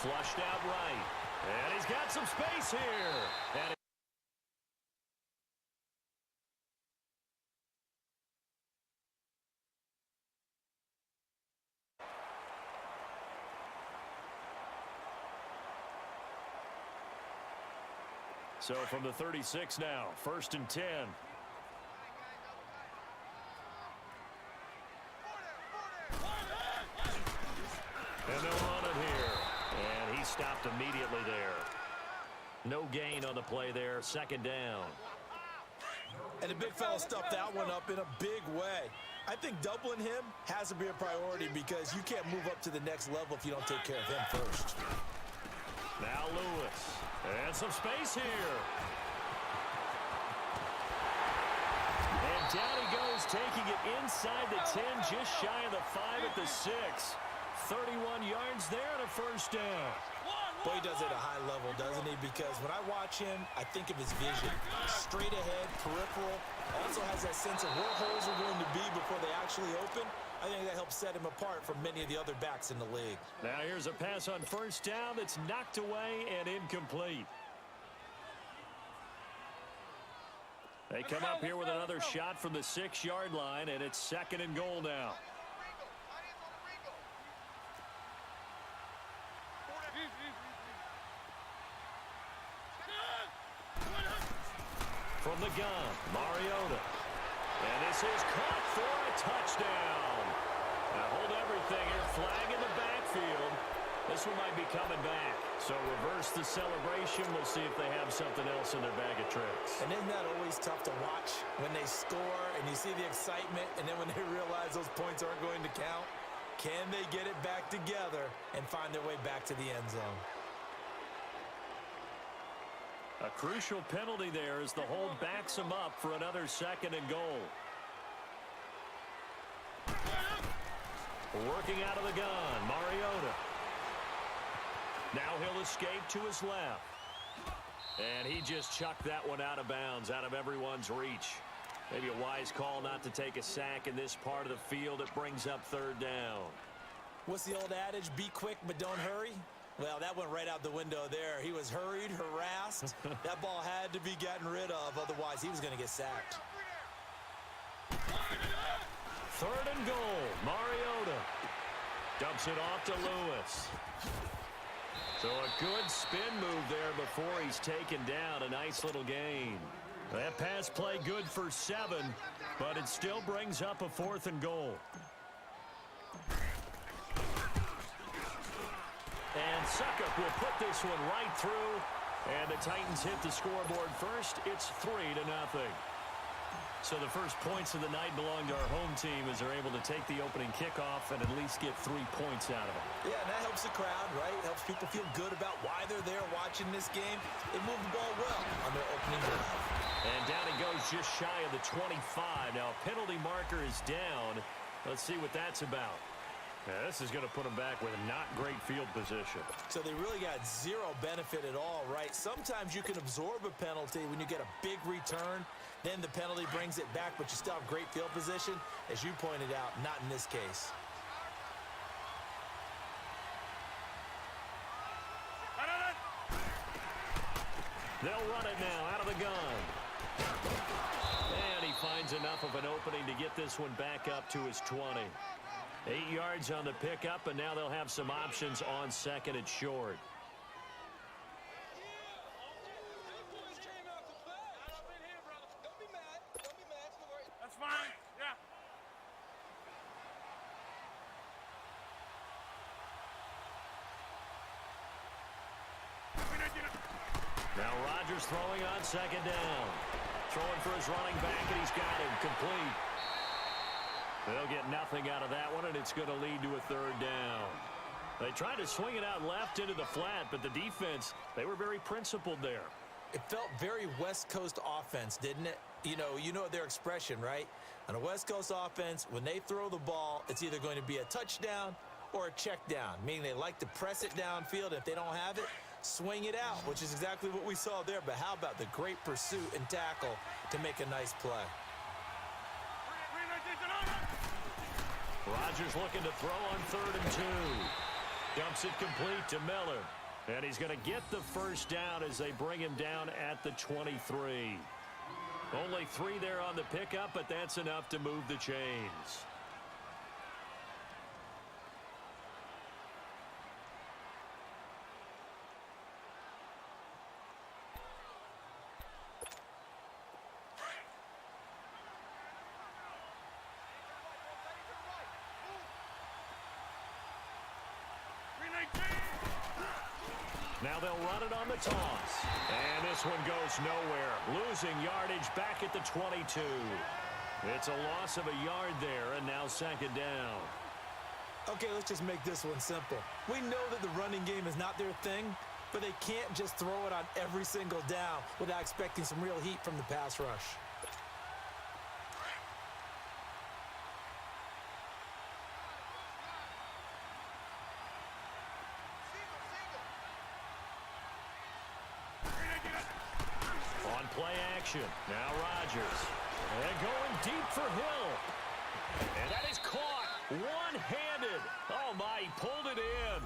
flushed out right. And he's got some space here. And so from the 36 now, 1st and 10. And they'll run it here. And he stopped immediately there. No gain on the play there. 2nd down. And the big fella stuffed that one up in a big way. I think doubling him has to be a priority because you can't move up to the next level if you don't take care of him first. Now Lewis. And some space here. And down he goes, taking it inside the 10, just shy of the 5 at the 6. 31 yards there and a 1st down. Boy, he does it at a high level, doesn't he? Because when I watch him, I think of his vision. Straight ahead, peripheral. Also has that sense of where holes are going to be before they actually open. I think that helps set him apart from many of the other backs in the league. Now here's a pass on 1st down that's knocked away and incomplete. They come up here with another shot from the 6-yard line, and it's 2nd and goal now. From the gun, Mariota. And this is caught for a touchdown. Now hold everything here. Flag in the backfield. This one might be coming back. So reverse the celebration. We'll see if they have something else in their bag of tricks. And isn't that always tough to watch when they score and you see the excitement and then when they realize those points aren't going to count? Can they get it back together and find their way back to the end zone? A crucial penalty there as the hold backs him up for another 2nd and goal. Working out of the gun, Mariota. Now he'll escape to his left. And he just chucked that one out of bounds, out of everyone's reach. Maybe a wise call not to take a sack in this part of the field. It brings up 3rd down. What's the old adage? Be quick, but don't hurry. Well, that went right out the window there. He was hurried, harassed. That ball had to be gotten rid of. Otherwise, he was going to get sacked. 3rd and goal. Mariota dumps it off to Lewis. So a good spin move there before he's taken down. A nice little gain. That pass play good for 7, but it still brings up a 4th and goal. And Suckup will put this one right through. And the Titans hit the scoreboard first. It's 3-0. So the first points of the night belong to our home team as they're able to take the opening kickoff and at least get 3 points out of it. Yeah, and that helps the crowd, right? Helps people feel good about why they're there watching this game. They move the ball well on their opening drive. And down he goes just shy of the 25. Now a penalty marker is down. Let's see what that's about. Yeah, this is going to put them back with not great field position. So they really got zero benefit at all, right? Sometimes you can absorb a penalty when you get a big return. Then the penalty brings it back, but you still have great field position. As you pointed out, not in this case. They'll run it now out of the gun. And he finds enough of an opening to get this one back up to his 20. 8 yards on the pickup, and now they'll have some options on 2nd and short. That's fine. Yeah. Now Rodgers throwing on 2nd down. Throwing for his running back, and he's got him complete. They'll get nothing out of that one, and it's going to lead to a 3rd down. They tried to swing it out left into the flat, but the defense, they were very principled there. It felt very West Coast offense, didn't it? You know their expression, right? On a West Coast offense, when they throw the ball, it's either going to be a touchdown or a check down, meaning they like to press it downfield. If they don't have it, swing it out, which is exactly what we saw there. But how about the great pursuit and tackle to make a nice play? Rodgers looking to throw on 3rd and 2. Dumps it complete to Miller. And he's going to get the first down as they bring him down at the 23. Only 3 there on the pickup, but that's enough to move the chains. Now they'll run it on the toss. And this one goes nowhere. Losing yardage back at the 22. It's a loss of a yard there, and now second down. Okay, let's just make this one simple. We know that the running game is not their thing, but they can't just throw it on every single down without expecting some real heat from the pass rush. Play action. Now Rodgers. And going deep for Hill. And that is caught. One-handed. Oh, my. He pulled it in.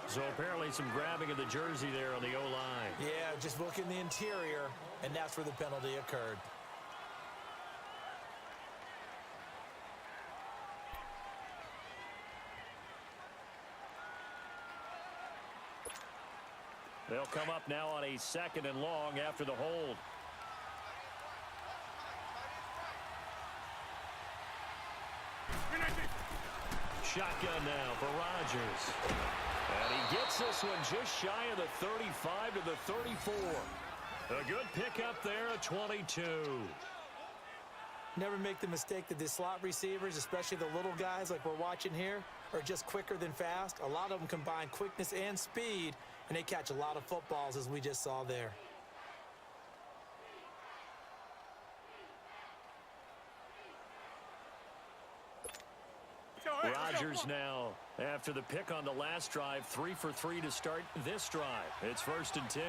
So apparently some grabbing of the jersey there on the O-line. Yeah, just look in the interior, and that's where the penalty occurred. They'll come up now on a 2nd and long after the hold. Shotgun now for Rodgers. And he gets this one just shy of the 35 to the 34. A good pickup there at 22. Never make the mistake that the slot receivers, especially the little guys like we're watching here, are just quicker than fast. A lot of them combine quickness and speed, and they catch a lot of footballs, as we just saw there. Rodgers now, after the pick on the last drive, 3 for 3 to start this drive. It's 1st and 10.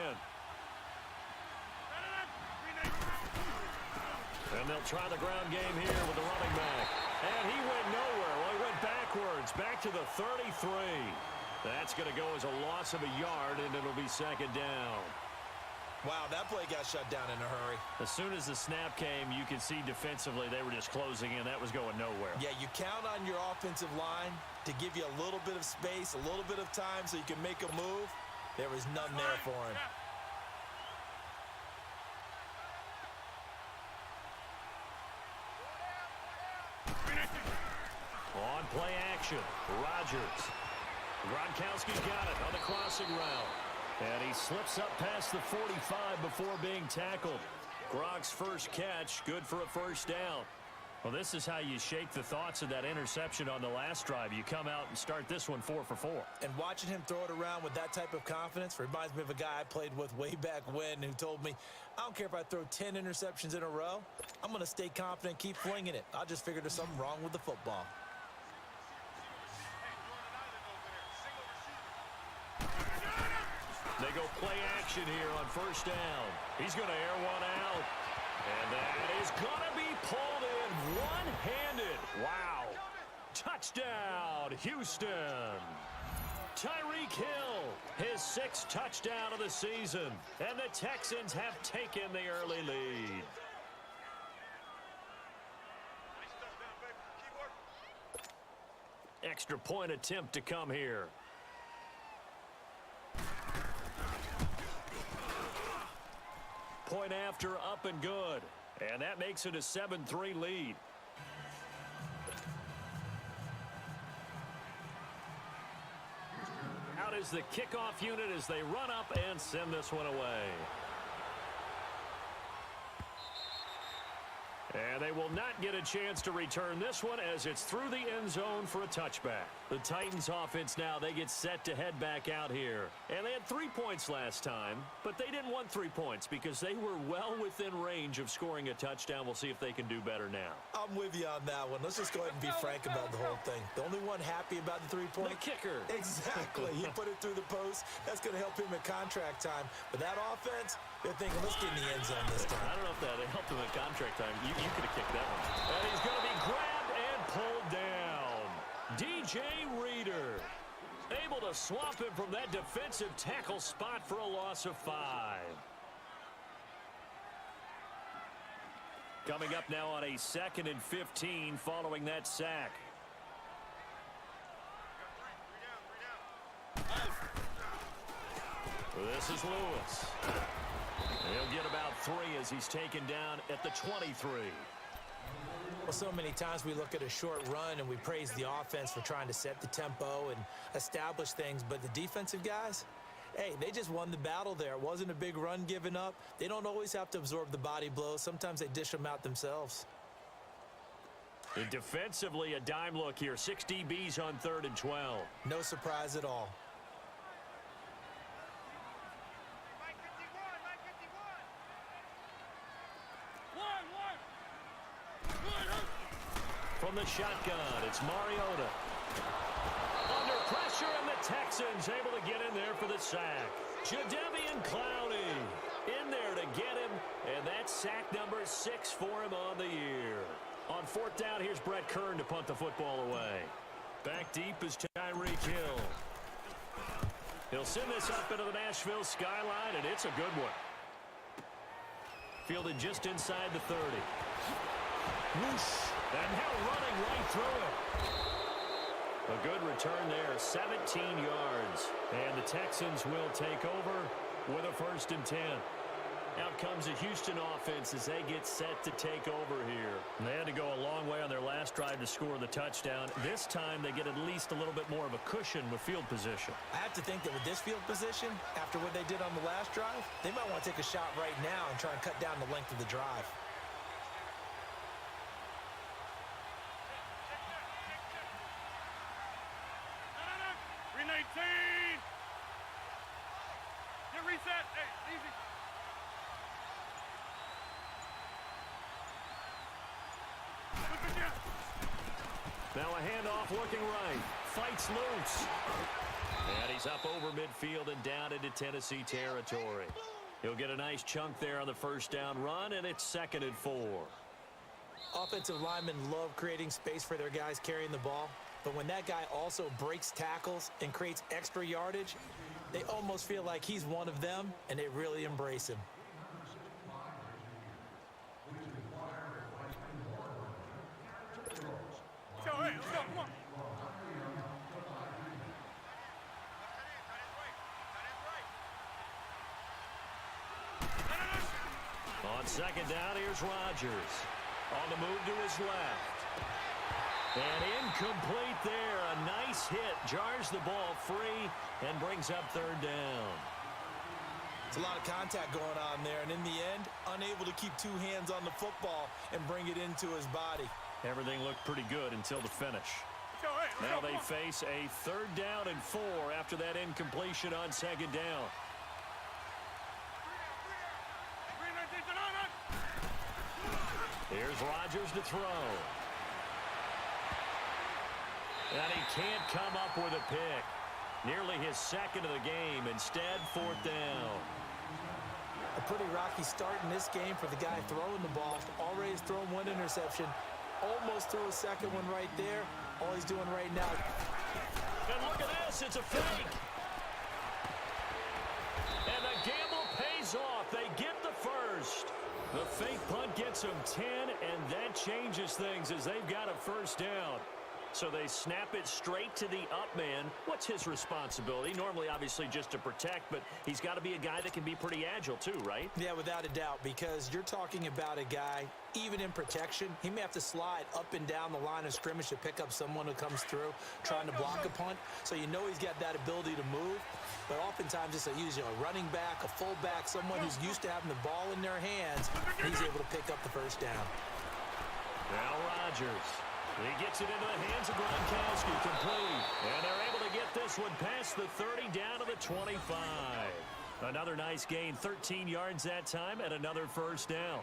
And they'll try the ground game here with the running back. And he went nowhere. Well, he went backwards, back to the 33. That's going to go as a loss of a yard, and it'll be 2nd down. Wow, that play got shut down in a hurry. As soon as the snap came, you could see defensively they were just closing in. That was going nowhere. Yeah, you count on your offensive line to give you a little bit of space, a little bit of time so you can make a move. There was none there for him. On play action, Rodgers. Gronkowski's got it on the crossing route. And he slips up past the 45 before being tackled. Gronk's first catch, good for a first down. Well, this is how you shake the thoughts of that interception on the last drive. You come out and start this one 4 for 4. And watching him throw it around with that type of confidence reminds me of a guy I played with way back when who told me, I don't care if I throw 10 interceptions in a row. I'm going to stay confident, keep flinging it. I just figured there's something wrong with the football. They go play action here on first down. He's going to air one out. And that is going to be pulled in one-handed. Wow. Touchdown, Houston. Tyreek Hill, his 6th touchdown of the season. And the Texans have taken the early lead. Extra point attempt to come here. Point after, up and good. And that makes it a 7-3 lead. Out is the kickoff unit as they run up and send this one away. And they will not get a chance to return this one as it's through the end zone for a touchback. The Titans offense now, they get set to head back out here. And they had 3 points last time, but they didn't want 3 points because they were well within range of scoring a touchdown. We'll see if they can do better now. I'm with you on that one. Let's just go ahead and be frank about the whole thing. The only one happy about the 3-point? The kicker. Exactly. He put it through the post. That's going to help him at contract time. But that offense, they're thinking, let's get in the end zone this time. I don't know if that helped him at contract time. You could have kicked that one. And he's going to be grabbed and pulled down. DJ Reader. Able to swamp him from that defensive tackle spot for a loss of 5. Coming up now on a 2nd and 15 following that sack. This is Lewis. He'll get about 3 as he's taken down at the 23. Well, so many times we look at a short run and we praise the offense for trying to set the tempo and establish things, but the defensive guys, hey, they just won the battle there. It wasn't a big run given up. They don't always have to absorb the body blows. Sometimes they dish them out themselves. And defensively, a dime look here. 6 DBs on 3rd and 12. No surprise at all. From the shotgun, it's Mariota. Under pressure, and the Texans able to get in there for the sack. Jadeveon Clowney in there to get him, and that's sack number 6 for him on the year. On 4th down, here's Brett Kern to punt the football away. Back deep is Tyreek Hill. He'll send this up into the Nashville skyline, and it's a good one. Fielded just inside the 30. Whoosh. And now running right through it. A good return there, 17 yards. And the Texans will take over with a 1st and 10. Out comes the Houston offense as they get set to take over here. And they had to go a long way on their last drive to score the touchdown. This time they get at least a little bit more of a cushion with field position. I have to think that with this field position, after what they did on the last drive, they might want to take a shot right now and try and cut down the length of the drive. Get reset. Hey, easy. Now a handoff looking right. Fights loose. And he's up over midfield and down into Tennessee territory. He'll get a nice chunk there on the 1st down run, and it's 2nd and 4. Offensive linemen love creating space for their guys carrying the ball, but when that guy also breaks tackles and creates extra yardage, they almost feel like he's one of them, and they really embrace him. Hey, let's go, come on. On 2nd down, here's Rodgers. On the move to his left. And incomplete there. A nice hit. Jars the ball free and brings up 3rd down. It's a lot of contact going on there, and in the end, unable to keep 2 hands on the football and bring it into his body. Everything looked pretty good until the finish. Now they face a 3rd down and 4 after that incompletion on 2nd down. Here's Rodgers to throw. And he can't come up with a pick. Nearly his 2nd of the game. Instead, 4th down. A pretty rocky start in this game for the guy throwing the ball. Already has thrown 1 interception. Almost threw a 2nd one right there. All he's doing right now. And look at this. It's a fake. And the gamble pays off. They get the 1st. The fake punt gets them 10, and that changes things as they've got a 1st down. So they snap it straight to the up man. What's his responsibility? Normally, obviously, just to protect, but he's got to be a guy that can be pretty agile too, right? Yeah, without a doubt, because you're talking about a guy, even in protection, he may have to slide up and down the line of scrimmage to pick up someone who comes through trying to block a punt. So you know he's got that ability to move. But oftentimes it's usually a running back, a fullback, someone who's used to having the ball in their hands. He's able to pick up the 1st down. Now Rodgers. He gets it into the hands of Gronkowski, complete. And they're able to get this one past the 30 down to the 25. Another nice gain, 13 yards that time, and another 1st down.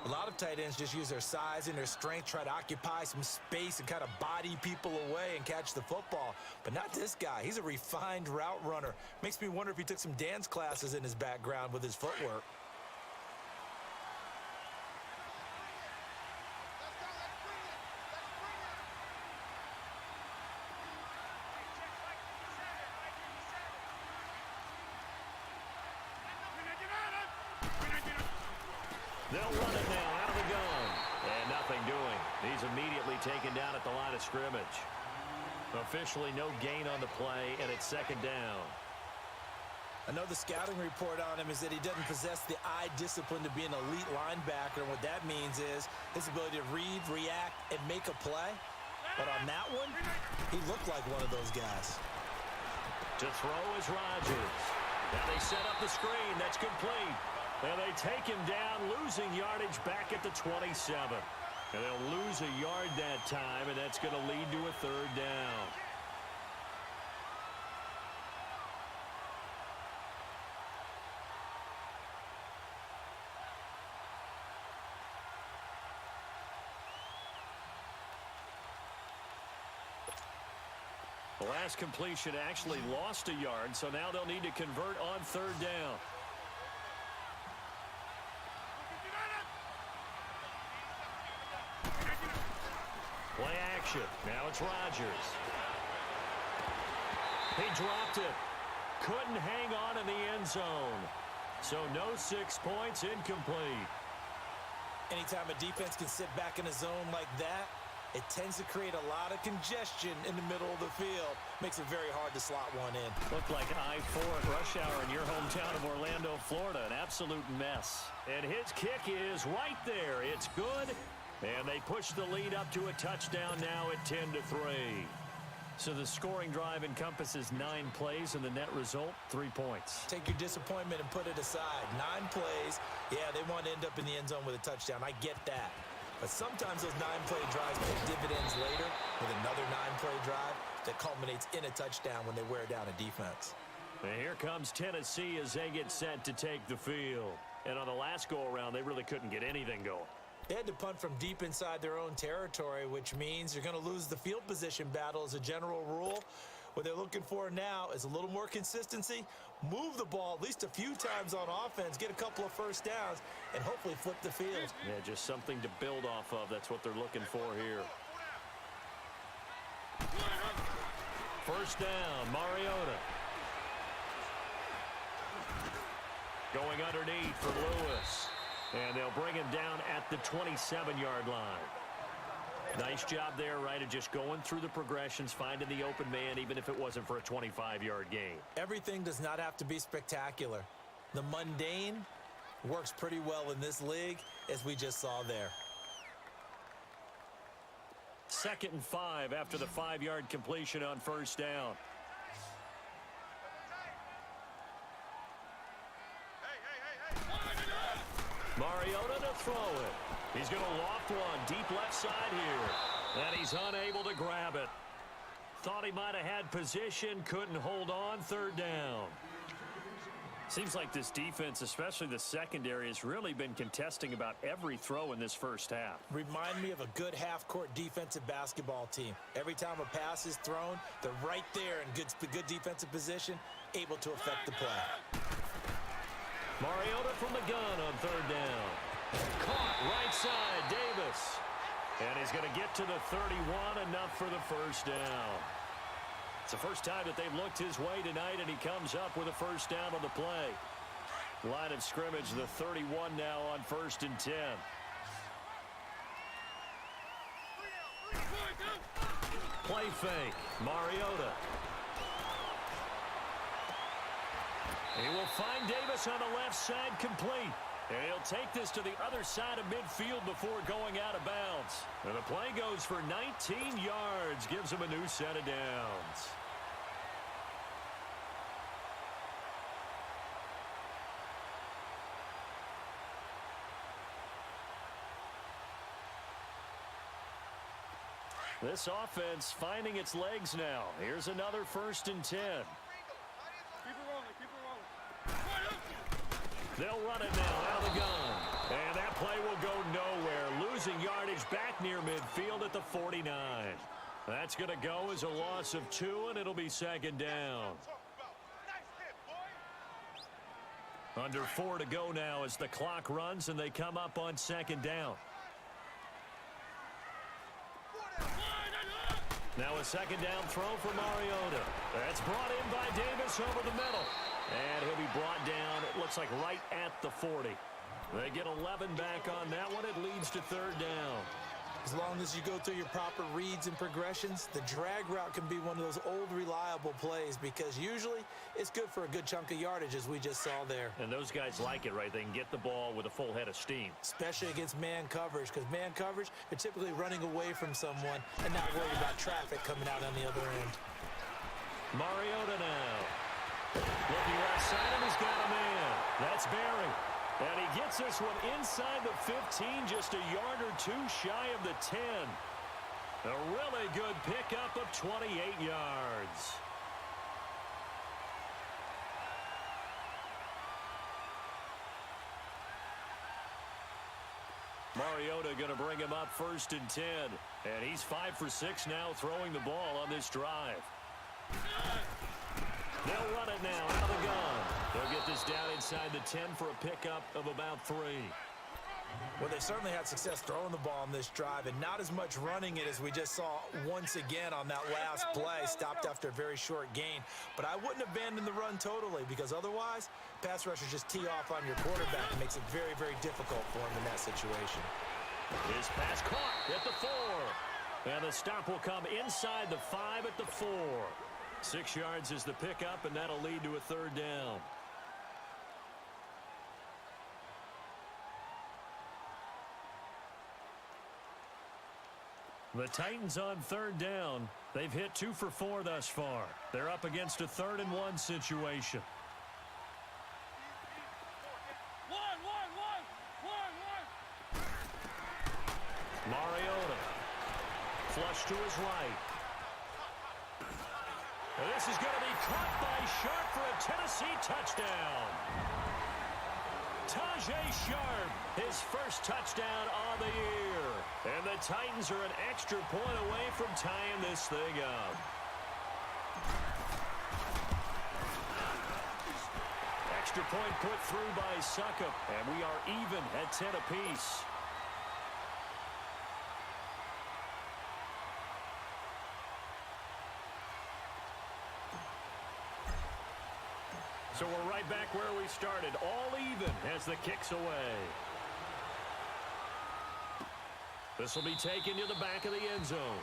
A lot of tight ends just use their size and their strength, try to occupy some space and kind of body people away and catch the football. But not this guy. He's a refined route runner. Makes me wonder if he took some dance classes in his background with his footwork. They'll run it now out of the gun. And nothing doing. He's immediately taken down at the line of scrimmage. Officially no gain on the play, and it's second down. I know the scouting report on him is that he doesn't possess the eye discipline to be an elite linebacker. And what that means is his ability to read, react, and make a play. But on that one, he looked like one of those guys. To throw is Rodgers. Now they set up the screen. That's complete. And they take him down, losing yardage back at the 27. And they'll lose a yard that time, and that's going to lead to a third down. The last completion actually lost a yard, so now they'll need to convert on third down. Play action. Now it's Rodgers. He dropped it. Couldn't hang on in the end zone. So no 6 points, incomplete. Anytime a defense can sit back in a zone like that, it tends to create a lot of congestion in the middle of the field. Makes it very hard to slot one in. Looked like I-4 at rush hour in your hometown of Orlando, Florida. An absolute mess. And his kick is right there. It's good. And they push the lead up to a touchdown now at 10-3. So the scoring drive encompasses 9 plays, and the net result, 3 points. Take your disappointment and put it aside. 9 plays. Yeah, they want to end up in the end zone with a touchdown. I get that. But sometimes those 9-play drives pay dividends later with another 9-play drive that culminates in a touchdown when they wear down a defense. And here comes Tennessee as they get set to take the field. And on the last go-around, they really couldn't get anything going. They had to punt from deep inside their own territory, which means you're going to lose the field position battle as a general rule. What they're looking for now is a little more consistency, move the ball at least a few times on offense, get a couple of first downs, and hopefully flip the field. Yeah, just something to build off of. That's what they're looking for here. First down, Mariota. Going underneath for Lewis. And they'll bring him down at the 27-yard line. Nice job there, right, of just going through the progressions, finding the open man, even if it wasn't for a 25-yard gain. Everything does not have to be spectacular. The mundane works pretty well in this league, as we just saw there. 2nd and 5 after the 5-yard completion on first down. Mariota to throw it. He's going to loft one deep left side here. And he's unable to grab it. Thought he might have had position, couldn't hold on, third down. Seems like this defense, especially the secondary, has really been contesting about every throw in this first half. Remind me of a good half-court defensive basketball team. Every time a pass is thrown, they're right there in good defensive position, able to affect the play. Mariota from the gun on third down. Caught right side, Davis. And he's going to get to the 31, enough for the first down. It's the first time that they've looked his way tonight, and he comes up with a first down on the play. Line of scrimmage, the 31 now on 1st and 10. Play fake, Mariota. He will find Davis on the left side, complete. And he'll take this to the other side of midfield before going out of bounds. And the play goes for 19 yards, gives him a new set of downs. This offense finding its legs now. Here's another 1st and 10. They'll run it now out of the gun. And that play will go nowhere. Losing yardage back near midfield at the 49. That's going to go as a loss of 2, and it'll be 2nd down. Under 4 to go now as the clock runs, and they come up on 2nd down. Now a 2nd down throw for Mariota. That's brought in by Davis over the middle. And he'll be brought down, it looks like right at the 40. They get 11 back on that one. It leads to third down. As long as you go through your proper reads and progressions, the drag route can be one of those old reliable plays because usually it's good for a good chunk of yardage, as we just saw there. And those guys like it, right? They can get the ball with a full head of steam. Especially against man coverage, because man coverage, they're typically running away from someone and not worried about traffic coming out on the other end. Mariota now. Looking left side, and he's got a man. That's Barry. And he gets this one inside the 15, just a yard or two shy of the 10. A really good pickup of 28 yards. Mariota going to bring him up 1st and 10. And he's 5 for 6 now throwing the ball on this drive. They'll run it now out of the gun. They'll get this down inside the 10 for a pickup of about 3. Well, they certainly had success throwing the ball on this drive and not as much running it as we just saw once again on that last play. Stopped after a very short gain. But I wouldn't abandon the run totally because otherwise, pass rushers just tee off on your quarterback. It makes it very, very difficult for him in that situation. His pass caught at the 4. And the stop will come inside the 5 at the 4. 6 yards is the pickup, and that'll lead to a third down. The Titans on third down. They've hit 2 for 4 thus far. They're up against a 3rd and 1 situation. Mariota. Flush to his right. This is going to be caught by Sharp for a Tennessee touchdown. Tajay Sharp, his first touchdown on the year. And the Titans are an extra point away from tying this thing up. Extra point put through by Succop, and we are even at 10 apiece. So we're right back where we started, all even as the kick's away. This will be taken to the back of the end zone.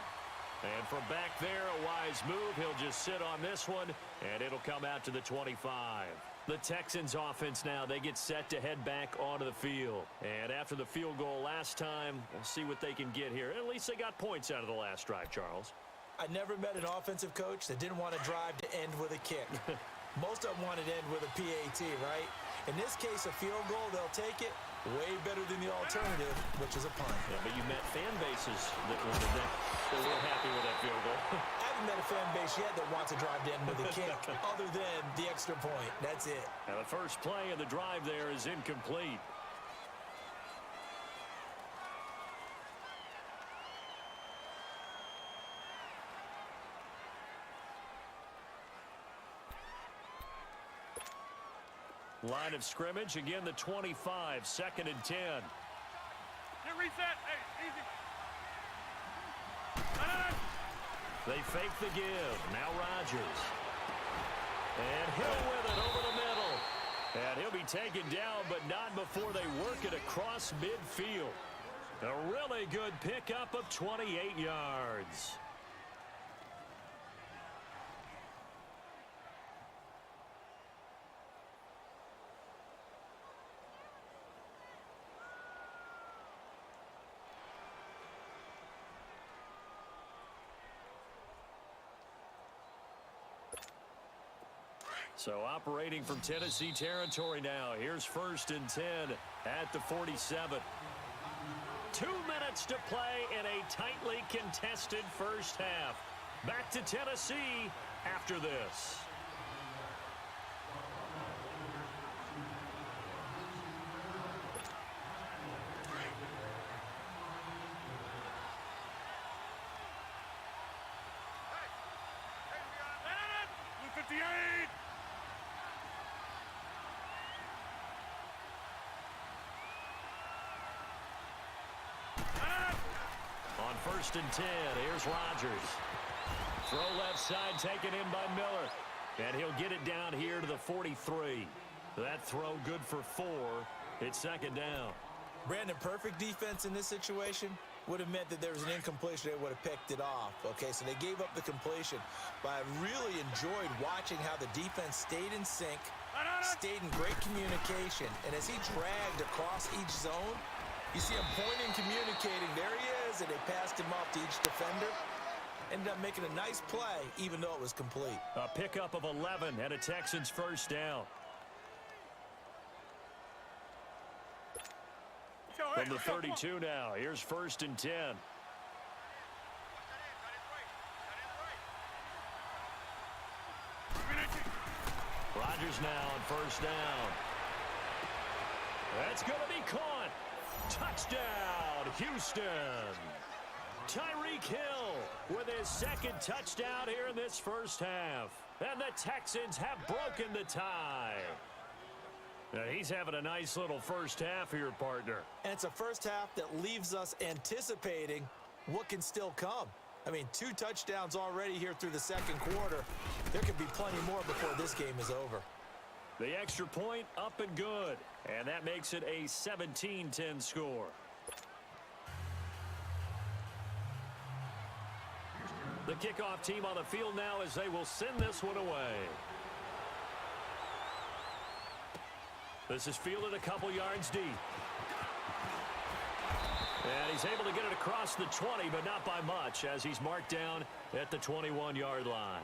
And from back there, a wise move. He'll just sit on this one, and it'll come out to the 25. The Texans offense now, they get set to head back onto the field. And after the field goal last time, we'll see what they can get here. At least they got points out of the last drive, Charles. I never met an offensive coach that didn't want to drive to end with a kick. Most of them wanted to end with a PAT, right? In this case, a field goal, they'll take it. Way better than the alternative, which is a punt. Yeah, but you met fan bases that wanted that. They were happy with that field goal. I haven't met a fan base yet that wants to drive to end with a kick, other than the extra point. That's it. Now the first play of the drive there is incomplete. Line of scrimmage, again the 25, 2nd and 10. Get reset. Hey, easy. They fake the give. Now Rodgers. And Hill with it over the middle. And he'll be taken down, but not before they work it across midfield. A really good pickup of 28 yards. So operating from Tennessee territory now. Here's 1st and 10 at the 47. 2 minutes to play in a tightly contested first half. Back to Tennessee after this. Blue 58. On 1st and 10, here's Rodgers. Throw left side taken in by Miller. And he'll get it down here to the 43. That throw good for 4. It's second down. Brandon, perfect defense in this situation would have meant that there was an incompletion. They would have picked it off. Okay, so they gave up the completion. But I really enjoyed watching how the defense stayed in sync, stayed in great communication. And as he dragged across each zone, you see him pointing, communicating. There he is, and they passed him off to each defender. Ended up making a nice play, even though it was complete. A pickup of 11 and a Texans first down. From the 32 now, here's first and 10. Rodgers now on first down. That's going to be caught. Touchdown, Houston. Tyreek Hill with his second touchdown here in this first half. And the Texans have broken the tie. Now, he's having a nice little first half here, partner. And it's a first half that leaves us anticipating what can still come. I mean, 2 touchdowns already here through the second quarter. There could be plenty more before this game is over. The extra point up and good. And that makes it a 17-10 score. The kickoff team on the field now as they will send this one away. This is fielded a couple yards deep. And he's able to get it across the 20, but not by much, as he's marked down at the 21-yard line.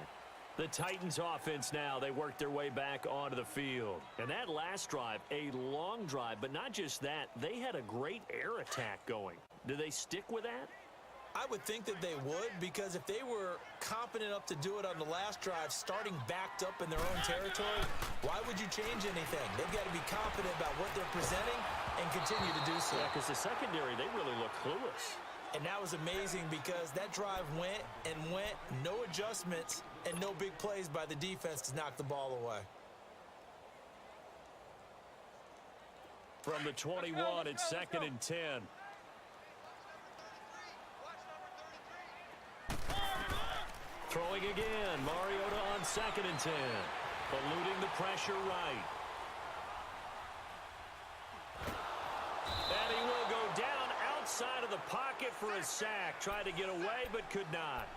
The Titans offense now, they work their way back onto the field. And that last drive, a long drive, but not just that, they had a great air attack going. Do they stick with that? I would think that they would, because if they were confident enough to do it on the last drive, starting backed up in their own territory, why would you change anything? They've got to be confident about what they're presenting and continue to do so. Yeah, because the secondary, they really look clueless. And that was amazing because that drive went and went, no adjustments, and no big plays by the defense to knock the ball away. From the 21, it's second and 10. Throwing again, Mariota on second and 10. Eluding the pressure right. And he will go down outside of the pocket for a sack. Tried to get away, but could not.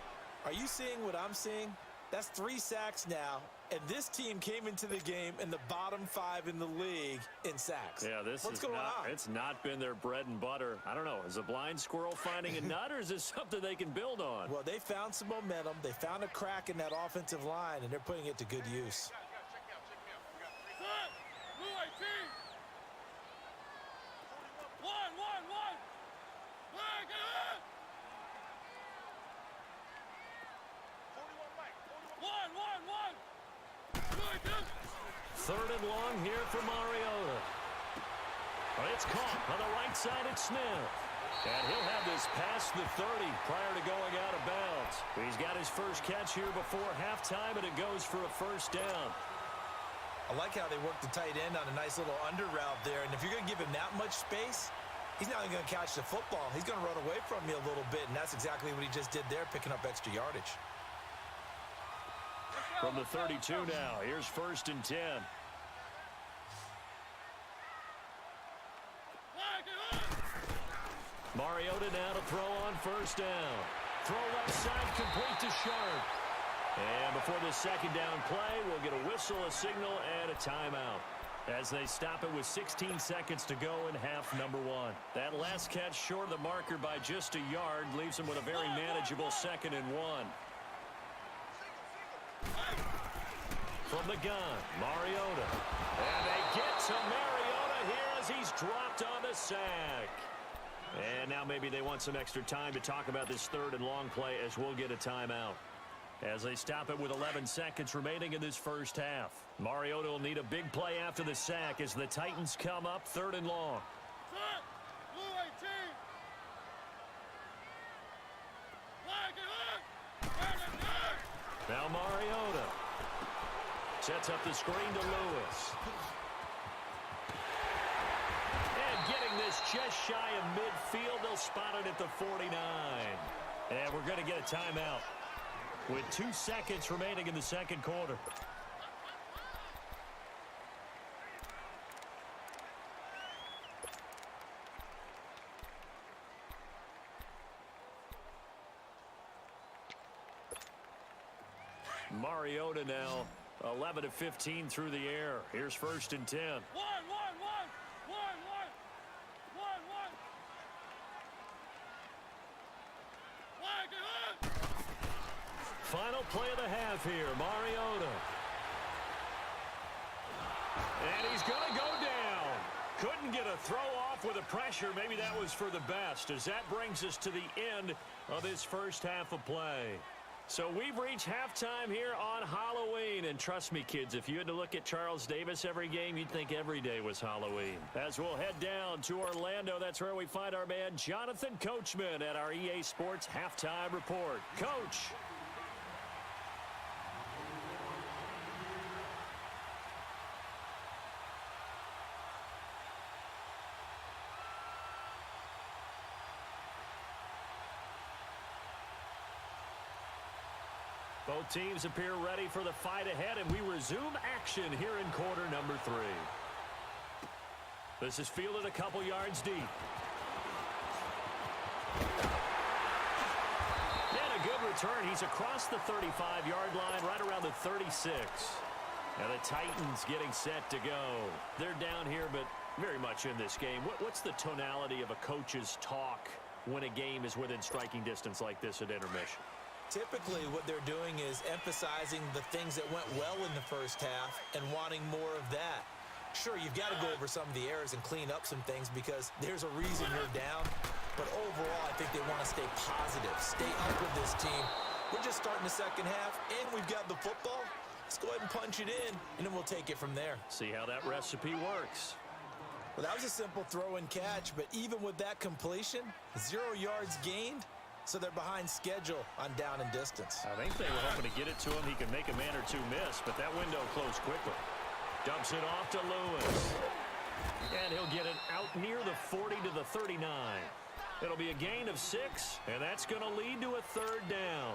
Are you seeing what I'm seeing? That's 3 sacks now, and this team came into the game in the bottom 5 in the league in sacks. Yeah, What's going on? It's not been their bread and butter. I don't know. Is a blind squirrel finding a nut, or is this something they can build on? Well, they found some momentum. They found a crack in that offensive line, and they're putting it to good use. Third and long here for Mariota. It's caught on the right side at Smith. And he'll have this past the 30 prior to going out of bounds. He's got his first catch here before halftime, and it goes for a first down. I like how they work the tight end on a nice little under route there. And if you're going to give him that much space, he's not only going to catch the football, he's going to run away from you a little bit. And that's exactly what he just did there, picking up extra yardage. From the 32 now, here's first and 10. Mariota now to throw on first down. Throw left side, complete to Sharp. And before the second down play, we'll get a whistle, a signal, and a timeout, as they stop it with 16 seconds to go in half number 1. That last catch short of the marker by just a yard leaves him with a very manageable 2nd and 1. From the gun, Mariota. And they get to Mariota here as he's dropped on the sack. And now maybe they want some extra time to talk about this third and long play, as we'll get a timeout, as they stop it with 11 seconds remaining in this first half. Mariota will need a big play after the sack as the Titans come up third and long. Now Mariota sets up the screen to Lewis. And getting this just shy of midfield, they'll spot it at the 49. And we're going to get a timeout with 2 seconds remaining in the second quarter. Mariota now 11 of 15 through the air. Here's 1st and 10. Final play of the half here, Mariota. And he's going to go down. Couldn't get a throw off with the pressure. Maybe that was for the best, as that brings us to the end of this first half of play. So we've reached halftime here on Halloween. And trust me, kids, if you had to look at Charles Davis every game, you'd think every day was Halloween. As we'll head down to Orlando, that's where we find our man Jonathan Coachman at our EA Sports Halftime Report. Coach. Both teams appear ready for the fight ahead, and we resume action here in quarter number 3. This is fielded a couple yards deep. And a good return. He's across the 35-yard line, right around the 36. Now the Titans getting set to go. They're down here, but very much in this game. What's the tonality of a coach's talk when a game is within striking distance like this at intermission? Typically, what they're doing is emphasizing the things that went well in the first half and wanting more of that. Sure, you've got to go over some of the errors and clean up some things because there's a reason you're down. But overall, I think they want to stay positive, stay up with this team. We're just starting the second half, and we've got the football. Let's go ahead and punch it in, and then we'll take it from there. See how that recipe works. Well, that was a simple throw and catch, but even with that completion, 0 yards gained. So they're behind schedule on down and distance. I think they were hoping to get it to him. He can make a man or two miss, but that window closed quickly. Dumps it off to Lewis. And he'll get it out near the 40 to the 39. It'll be a gain of 6, and that's going to lead to a 3rd down.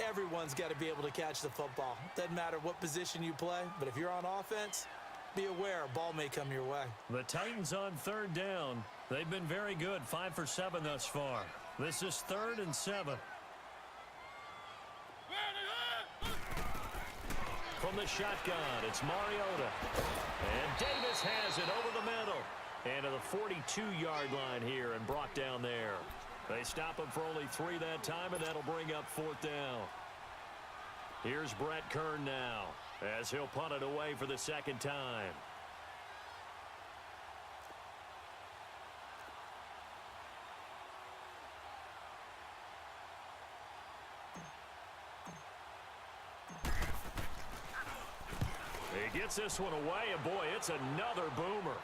Everyone's got to be able to catch the football. Doesn't matter what position you play, but if you're on offense, be aware a ball may come your way. The Titans on 3rd down. They've been very good, 5 for 7 thus far. This is 3rd and 7. From the shotgun, it's Mariota. And Davis has it over the middle. And to the 42-yard line here and brought down there. They stop him for only 3 that time, and that'll bring up 4th down. Here's Brett Kern now, as he'll punt it away for the 2nd time. He gets this one away, and boy, it's another boomer.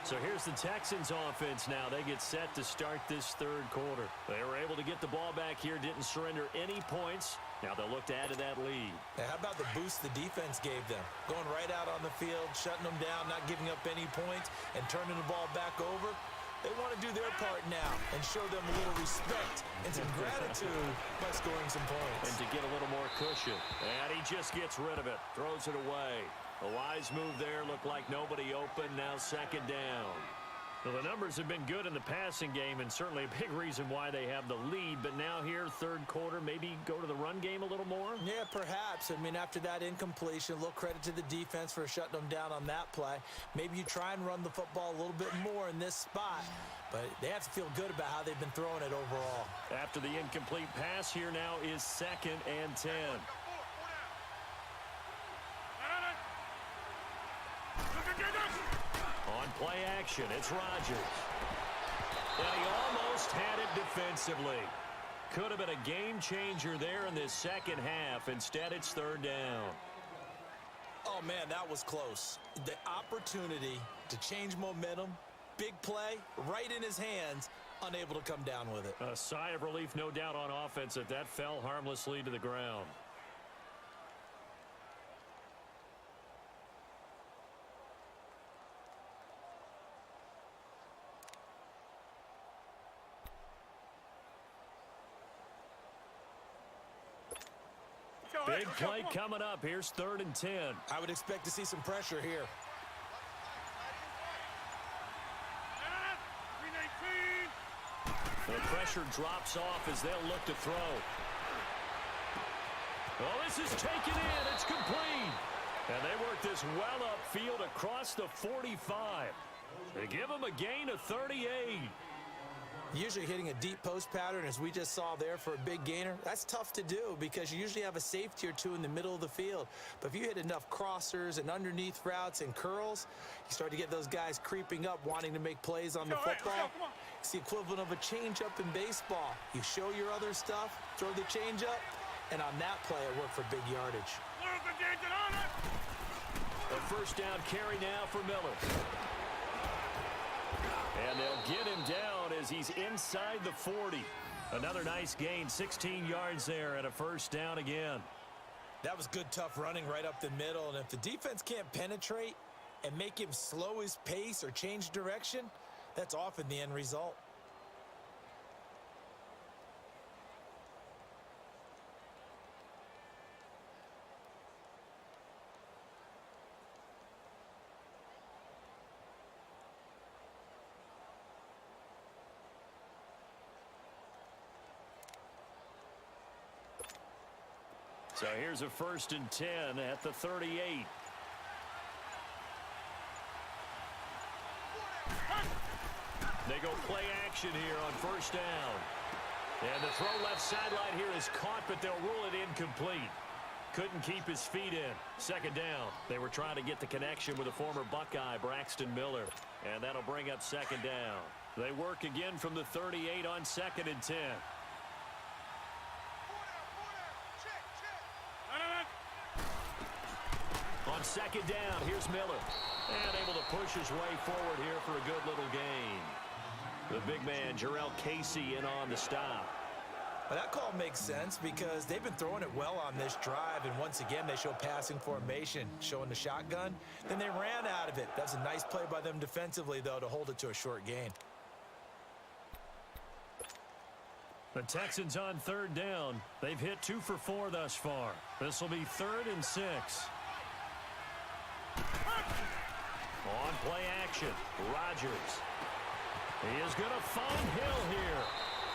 So here's the Texans offense now. They get set to start this 3rd quarter. They were able to get the ball back here, didn't surrender any points. Now they'll look to add to that lead. Now, how about the boost the defense gave them? Going right out on the field, shutting them down, not giving up any points, and turning the ball back over. They want to do their part now and show them a little respect and some gratitude by scoring some points. And to get a little more cushion. And he just gets rid of it, throws it away. A wise move there, looked like nobody open, now 2nd down. Well, the numbers have been good in the passing game and certainly a big reason why they have the lead. But now here, 3rd quarter, maybe go to the run game a little more? Yeah, perhaps. I mean, after that incompletion, a little credit to the defense for shutting them down on that play. Maybe you try and run the football a little bit more in this spot. But they have to feel good about how they've been throwing it overall. After the incomplete pass, here now is 2nd and 10. On play action, it's Rodgers. And he almost had it defensively. Could have been a game changer there in this 2nd half. Instead, it's 3rd down. Oh, man, that was close. The opportunity to change momentum, big play, right in his hands, unable to come down with it. A sigh of relief, no doubt, on offense that fell harmlessly to the ground. Big play coming up. Here's 3rd and 10. I would expect to see some pressure here. The pressure drops off as they'll look to throw. Oh, this is taken in. It's complete. And they work this well upfield across the 45. They give them a gain of 38. Usually hitting a deep post pattern, as we just saw there for a big gainer, that's tough to do because you usually have a safety or two in the middle of the field. But if you hit enough crossers and underneath routes and curls, you start to get those guys creeping up, wanting to make plays on the football. It's the equivalent of a changeup in baseball. You show your other stuff, throw the changeup, and on that play, it worked for big yardage. A first down carry now for Miller. And they'll get him down as he's inside the 40. Another nice gain, 16 yards there, and a first down again. That was good, tough running right up the middle. And if the defense can't penetrate and make him slow his pace or change direction, that's often the end result. So here's a 1st and 10 at the 38. They go play action here on first down. And the throw left sideline here is caught, but they'll rule it incomplete. Couldn't keep his feet in. Second down. They were trying to get the connection with a former Buckeye, Braxton Miller. And that'll bring up second down. They work again from the 38 on 2nd and 10. On second down, here's Miller. And able to push his way forward here for a good little gain. The big man, Jarrell Casey, in on the stop. Well, that call makes sense because they've been throwing it well on this drive, and once again, they show passing formation, showing the shotgun. Then they ran out of it. That's a nice play by them defensively, though, to hold it to a short gain. The Texans on 3rd down. They've hit 2 for 4 thus far. This will be 3rd and 6. On play action, Rodgers. He is going to find Hill here.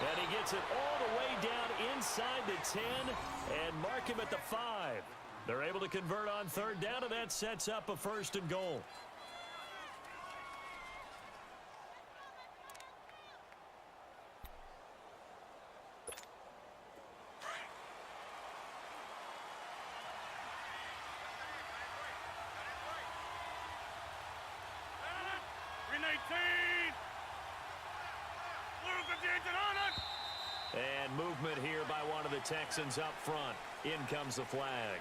And he gets it all the way down inside the 10 and mark him at the 5. They're able to convert on 3rd down, and that sets up a 1st and goal. And movement here by one of the Texans up front. In comes the flag.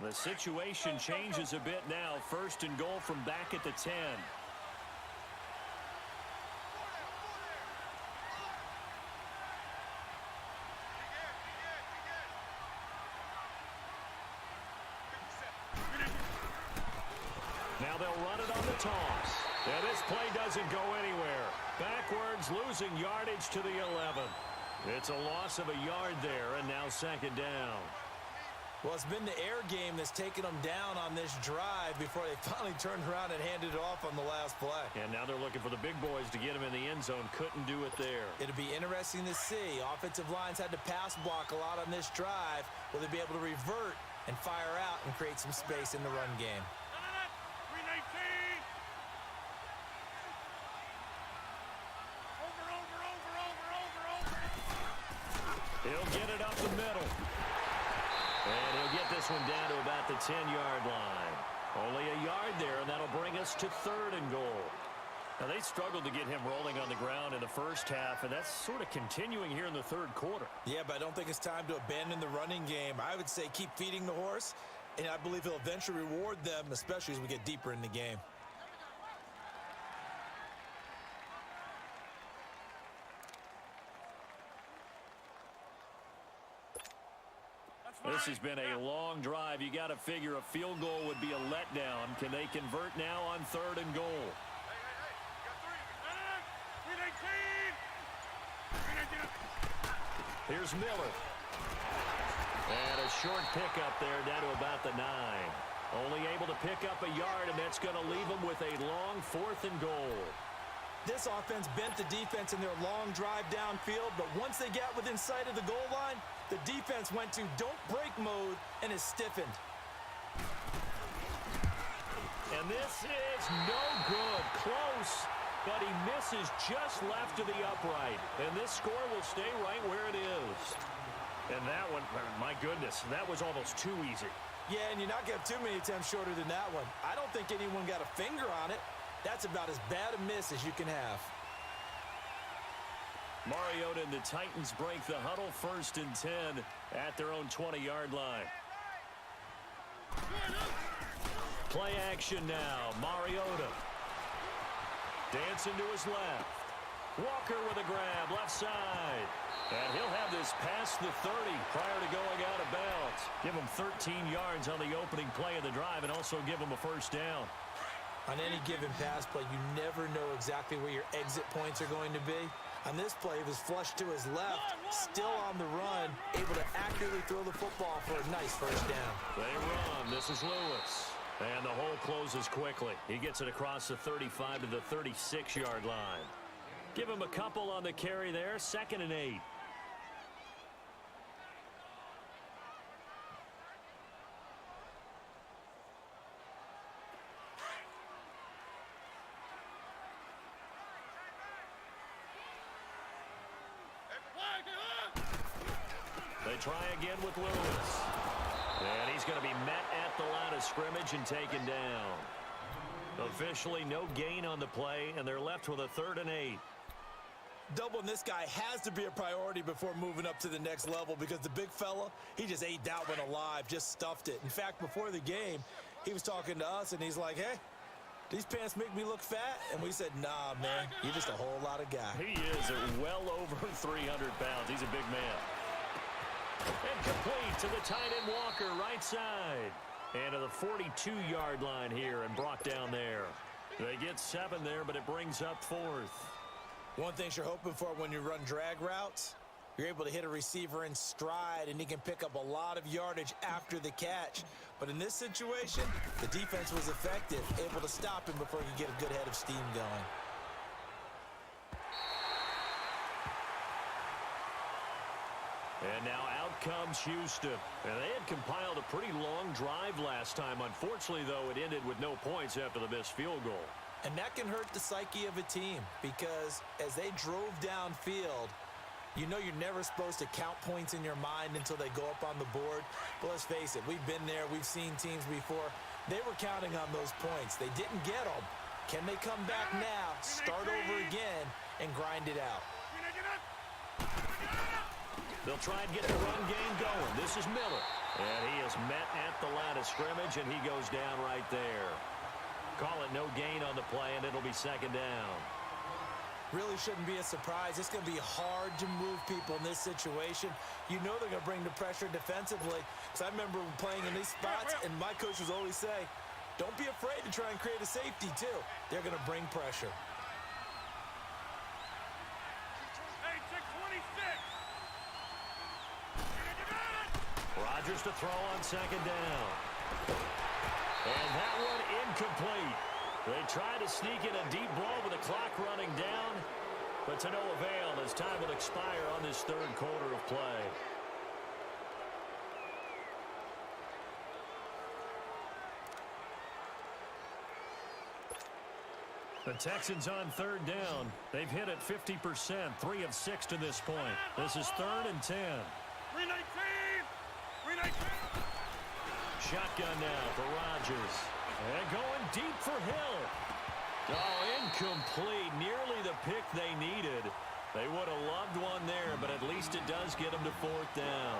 The situation changes a bit now. 1st and goal from back at the 10. Now they'll run it on the toss. And this play doesn't go anywhere. Backwards, losing yardage to the 11. It's a loss of a yard there, and now 2nd down. Well, it's been the air game that's taken them down on this drive before they finally turned around and handed it off on the last play. And now they're looking for the big boys to get him in the end zone. Couldn't do it there. It'll be interesting to see. Offensive lines had to pass block a lot on this drive. Will they be able to revert and fire out and create some space in the run game? He'll get it up the middle. And he'll get this one down to about the 10-yard line. Only a yard there, and that'll bring us to 3rd and goal. Now, they struggled to get him rolling on the ground in the first half, and that's sort of continuing here in the 3rd quarter. Yeah, but I don't think it's time to abandon the running game. I would say keep feeding the horse, and I believe he'll eventually reward them, especially as we get deeper in the game. This has been a long drive. You got to figure a field goal would be a letdown. Can they convert now on 3rd and goal? Here's Miller. And a short pickup there down to about the 9. Only able to pick up a yard, and that's going to leave them with a long 4th and goal. This offense bent the defense in their long drive downfield, but once they got within sight of the goal line, the defense went to don't break mode and is stiffened. And this is no good. Close, but he misses just left of the upright. And this score will stay right where it is. And that one, my goodness, that was almost too easy. Yeah, and you're not going to have too many attempts shorter than that one. I don't think anyone got a finger on it. That's about as bad a miss as you can have. Mariota and the Titans break the huddle 1st and 10 at their own 20-yard line. Play action now. Mariota. Dancing to his left. Walker with a grab, left side. And he'll have this past the 30 prior to going out of bounds. Give him 13 yards on the opening play of the drive and also give him a 1st down. On any given pass play, you never know exactly where your exit points are going to be. On this play, he was flushed to his left, still on the run, able to accurately throw the football for a nice 1st down. They run. This is Lewis. And the hole closes quickly. He gets it across the 35 to the 36-yard line. Give him a couple on the carry there. 2nd and 8. They try again with Lewis. And he's going to be met at the line of scrimmage and taken down. Officially no gain on the play, and they're left with a 3rd and 8. Doubling this guy has to be a priority before moving up to the next level because the big fella, he just ate that one alive, just stuffed it. In fact, before the game, he was talking to us, and he's like, hey, these pants make me look fat? And we said, nah, man, you're just a whole lot of guy. He is well over 300 pounds. He's a big man. And complete to the tight end Walker, right side. And to the 42-yard line here and brought down there. They get 7 there, but it brings up 4th. One thing you're hoping for when you run drag routes, you're able to hit a receiver in stride, and he can pick up a lot of yardage after the catch. But in this situation, the defense was effective, able to stop him before he could get a good head of steam going. And now out comes Houston. And they had compiled a pretty long drive last time. Unfortunately, though, it ended with no points after the missed field goal. And that can hurt the psyche of a team because as they drove downfield, you know you're never supposed to count points in your mind until they go up on the board. But let's face it, we've been there. We've seen teams before. They were counting on those points. They didn't get them. Can they come back now, start over again, and grind it out? They'll try and get the run game going. This is Miller. And he is met at the line of scrimmage, and he goes down right there. Call it no gain on the play, and it'll be 2nd down. Really shouldn't be a surprise. It's going to be hard to move people in this situation. You know they're going to bring the pressure defensively. Because I remember playing in these spots, and my coach would always say, don't be afraid to try and create a safety, too. They're going to bring pressure. Hey, 626. Rodgers to throw on 2nd down. And that one incomplete. They try to sneak in a deep ball with the clock running down, but to no avail as time will expire on this 3rd quarter of play. The Texans on 3rd down. They've hit it 50%, 3 of 6 to this point. This is 3rd and 10. 319. 319. Shotgun now for Rodgers. And going deep for Hill. Oh, incomplete. Nearly the pick they needed. They would have loved one there, but at least it does get them to 4th down.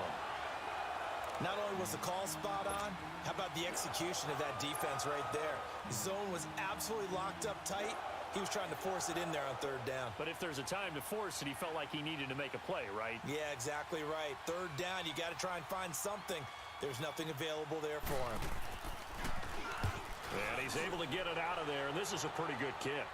Not only was the call spot on, how about the execution of that defense right there? The zone was absolutely locked up tight. He was trying to force it in there on 3rd down. But if there's a time to force it, he felt like he needed to make a play, right? Yeah, exactly right. 3rd down, you got to try and find something. There's nothing available there for him. And he's able to get it out of there, and this is a pretty good kick.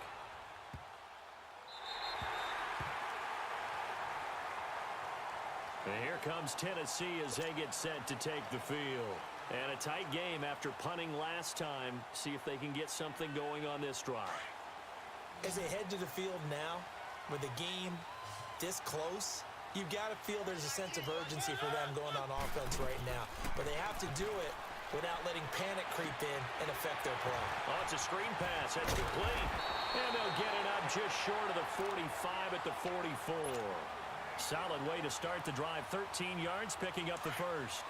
And here comes Tennessee as they get set to take the field. And a tight game after punting last time. See if they can get something going on this drive. As they head to the field now, with the game this close, you've got to feel there's a sense of urgency for them going on offense right now. But they have to do it without letting panic creep in and affect their play. Oh, it's a screen pass. That's complete. And they'll get it up just short of the 45 at the 44. Solid way to start the drive. 13 yards, picking up the first.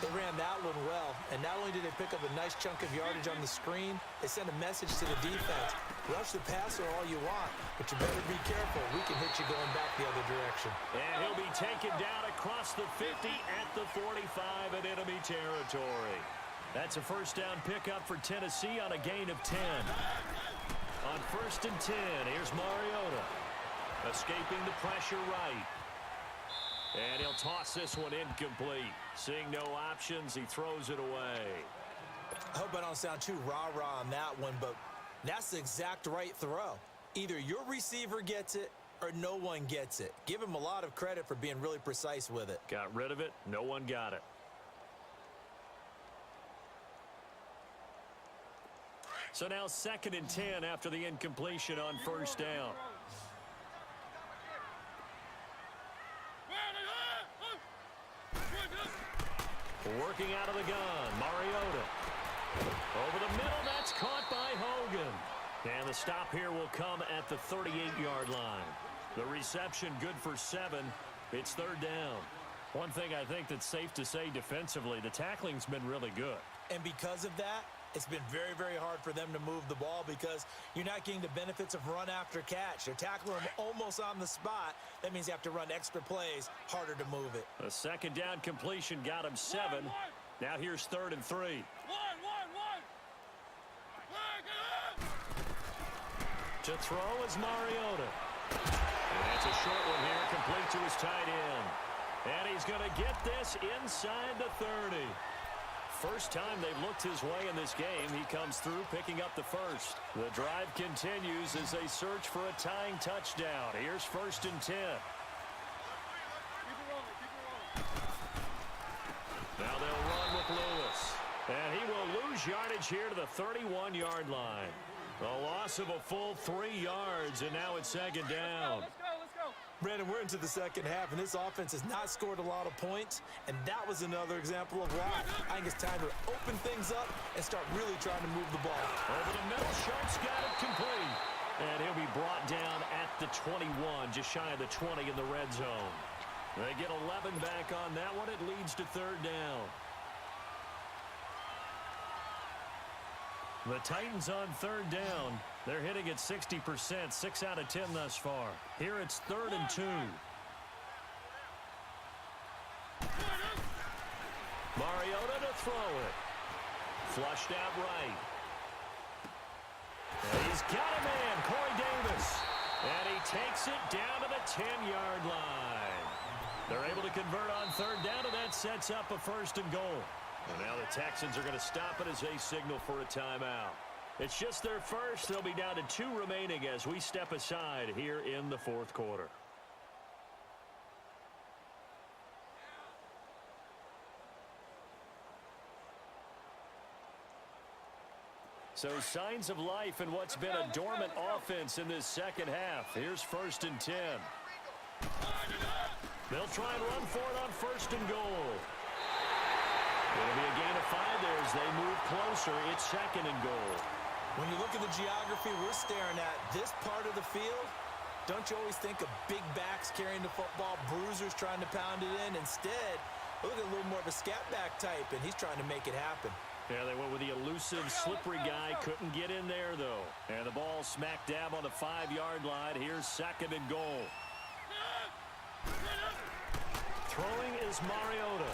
They ran that one well, and not only did they pick up a nice chunk of yardage on the screen, they sent a message to the defense. Rush the passer all you want, but you better be careful. We can hit you going back the other direction. And he'll be taken down across the 50 at the 45 in enemy territory. That's a first down pickup for Tennessee on a gain of 10. On 1st and 10, here's Mariota. Escaping the pressure right. And he'll toss this one incomplete. Seeing no options, he throws it away. I hope I don't sound too rah-rah on that one, but that's the exact right throw. Either your receiver gets it or no one gets it. Give him a lot of credit for being really precise with it. Got rid of it. No one got it. So now 2nd and 10 after the incompletion on first down. Working out of the gun, Mariota. Over the middle, that's caught by Hogan. And the stop here will come at the 38-yard line. The reception good for 7. It's 3rd down. One thing I think that's safe to say defensively, the tackling's been really good. And because of that, it's been very, very hard for them to move the ball because you're not getting the benefits of run after catch. They're tackling them almost on the spot. That means you have to run extra plays, harder to move it. A 2nd down completion got him 7. Now here's 3rd and 3. To throw is Mariota. And that's a short one here, complete to his tight end. And he's going to get this inside the 30. First time they've looked his way in this game. He comes through picking up the first. The drive continues as they search for a tying touchdown. Here's 1st and 10. Now they'll run with Lewis. And he will lose yardage here to the 31-yard line. A loss of a full 3 yards, and now it's 2nd down. Let's go. Brandon, we're into the second half, and this offense has not scored a lot of points, and that was another example of why. I think it's time to open things up and start really trying to move the ball. Over the middle, Sharp's got it complete. And he'll be brought down at the 21, just shy of the 20 in the red zone. They get 11 back on that one. It leads to 3rd down. The Titans on 3rd down. They're hitting at 60%, 6 out of 10 thus far. Here it's 3rd and 2. Mariota to throw it. Flushed out right. And he's got a man, Corey Davis. And he takes it down to the 10-yard line. They're able to convert on 3rd down, and that sets up a 1st and goal. And now the Texans are going to stop it as they signal for a timeout. It's just their first. They'll be down to 2 remaining as we step aside here in the 4th quarter. So signs of life in what's been a dormant offense in this second half. Here's 1st and 10. They'll try and run for it on 1st and goal. It'll be a gain of 5 there as they move closer. It's 2nd and goal. When you look at the geography we're staring at, this part of the field, don't you always think of big backs carrying the football, bruisers trying to pound it in? Instead, look at a little more of a scat back type, and he's trying to make it happen. Yeah, they went with the elusive, slippery guy. Couldn't get in there, though. And the ball smack dab on the 5-yard line. Here's 2nd and goal. Throwing is Mariota.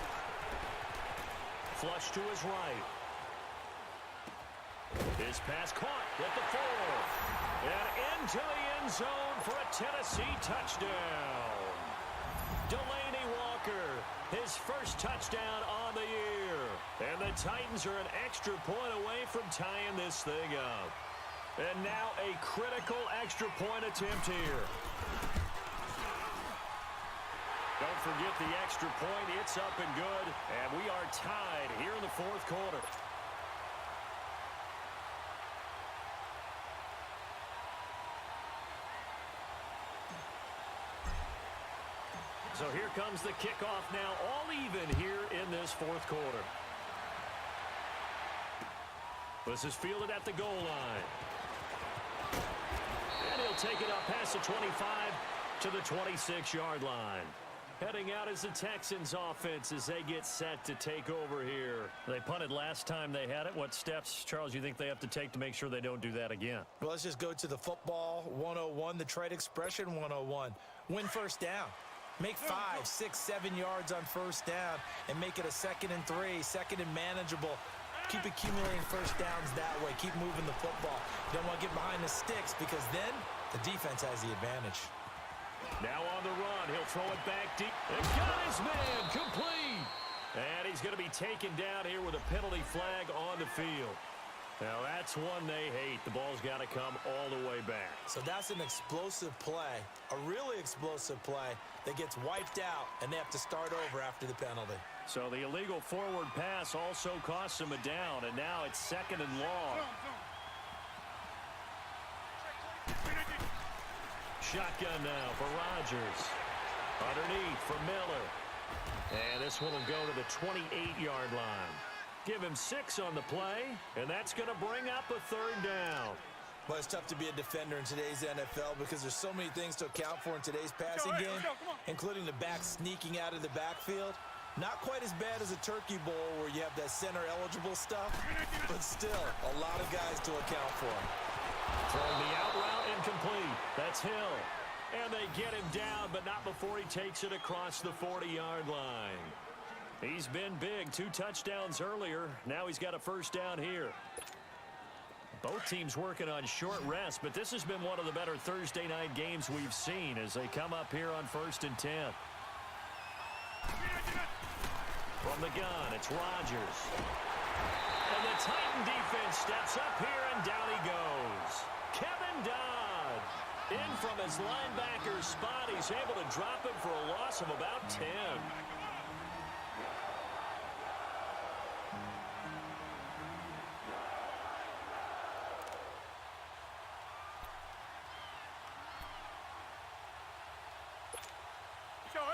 Flush to his right. His pass caught at the 4. And into the end zone for a Tennessee touchdown. Delaney Walker, his first touchdown on the year. And the Titans are an extra point away from tying this thing up. And now a critical extra point attempt here. Don't forget the extra point. It's up and good. And we are tied here in the fourth quarter. So here comes the kickoff now, all even here in this fourth quarter. This is fielded at the goal line. And he'll take it up past the 25 to the 26-yard line. Heading out is the Texans offense as they get set to take over here. They punted last time they had it. What steps, Charles, you think they have to take to make sure they don't do that again? Well, let's just go to the football 101, the trade expression 101. Win first down. Make 5, 6, 7 yards on first down and make it a 2nd and 3, 2nd and manageable. Keep accumulating first downs that way. Keep moving the football. You don't want to get behind the sticks because then the defense has the advantage. Now on the run, he'll throw it back deep. And got his man complete. And he's going to be taken down here with a penalty flag on the field. Now that's one they hate. The ball's got to come all the way back. So that's an explosive play, a really explosive play that gets wiped out, and they have to start over after the penalty. So the illegal forward pass also costs him a down, and now it's 2nd and long. Shotgun now for Rodgers. Underneath for Miller. And this one will go to the 28-yard line. Give him 6 on the play, and that's going to bring up a 3rd down. Well, it's tough to be a defender in today's NFL because there's so many things to account for in today's passing game, including the back sneaking out of the backfield. Not quite as bad as a turkey bowl where you have that center-eligible stuff, but still a lot of guys to account for. Throwing the out route incomplete. That's Hill. And they get him down, but not before he takes it across the 40-yard line. He's been big. 2 touchdowns earlier. Now he's got a first down here. Both teams working on short rest, but this has been one of the better Thursday night games we've seen as they come up here on 1st and 10. From the gun, it's Rodgers. And the Titan defense steps up here, and down he goes. Kevin Dodd in from his linebacker spot. He's able to drop him for a loss of about 10.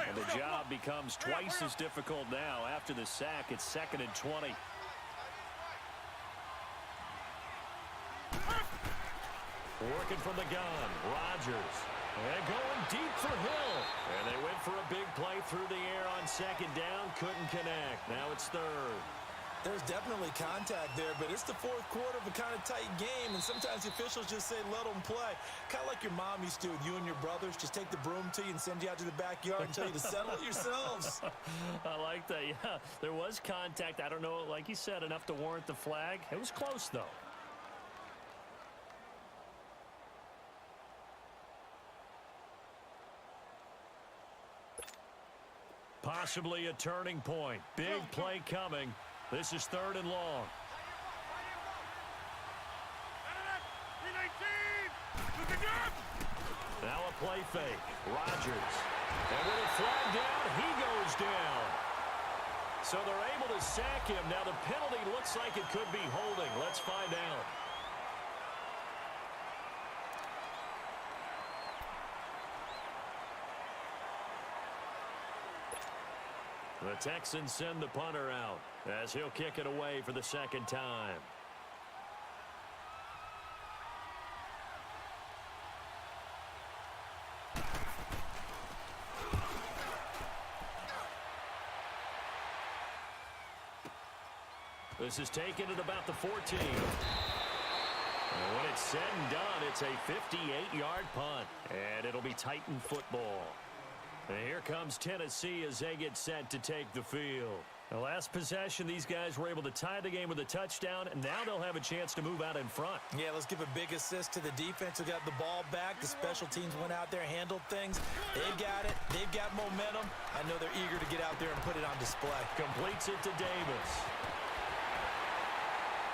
And the job becomes twice as difficult now. After the sack, it's 2nd and 20. Working from the gun, Rodgers. And going deep for Hill. And they went for a big play through the air on 2nd down. Couldn't connect. Now it's 3rd. There's definitely contact there, but it's the fourth quarter of a kind of tight game, and sometimes the officials just say, let them play. Kind of like your mom used to with you and your brothers. Just take the broom to you and send you out to the backyard and tell you to settle it yourselves. I like that, yeah. There was contact. I don't know, like you said, enough to warrant the flag. It was close, though. Possibly a turning point. Big play coming. This is 3rd and long. Now a play fake. Rodgers. And with a flag down, he goes down. So they're able to sack him. Now the penalty looks like it could be holding. Let's find out. The Texans send the punter out as he'll kick it away for the 2nd time. This is taken at about the 14. And when it's said and done, it's a 58-yard punt. And it'll be Titan football. And here comes Tennessee as they get set to take the field. The last possession, these guys were able to tie the game with a touchdown, and now they'll have a chance to move out in front. Yeah, let's give a big assist to the defense who got the ball back. The special teams went out there, handled things. They've got it. They've got momentum. I know they're eager to get out there and put it on display. Completes it to Davis.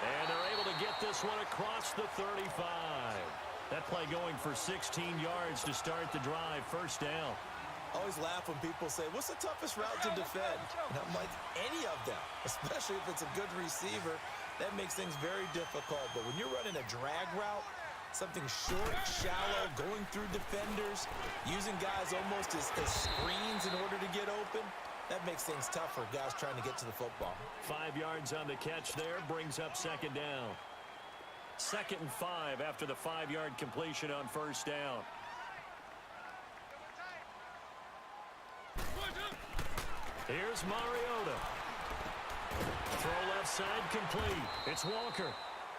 And they're able to get this one across the 35. That play going for 16 yards to start the drive. First down. Always laugh when people say, what's the toughest route to defend? And I'm like, any of them, especially if it's a good receiver. That makes things very difficult. But when you're running a drag route, something short, shallow, going through defenders, using guys almost as screens in order to get open, that makes things tough for guys trying to get to the football. 5 yards on the catch there, brings up second down. 2nd and 5 after the 5-yard completion on first down. Here's Mariota. Throw left side complete. It's Walker.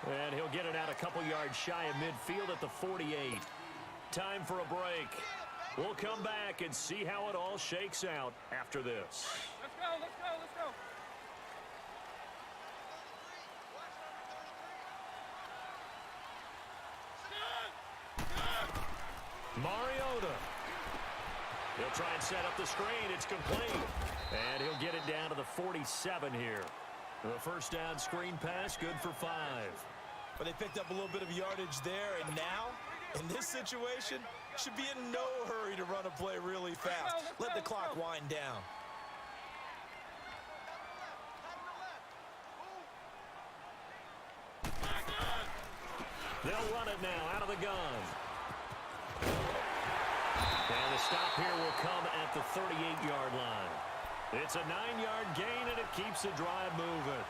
And he'll get it out a couple yards shy of midfield at the 48. Time for a break. We'll come back and see how it all shakes out after this. Let's go, let's go, let's go. Mariota. He'll try and set up the screen. It's complete. And he'll get it down to the 47 here. The first down screen pass, good for 5. But they picked up a little bit of yardage there, and now, in this situation, should be in no hurry to run a play really fast. Let the clock wind down. They'll run it now out of the gun. And the stop here will come at the 38-yard line. It's a 9-yard gain, and it keeps the drive moving.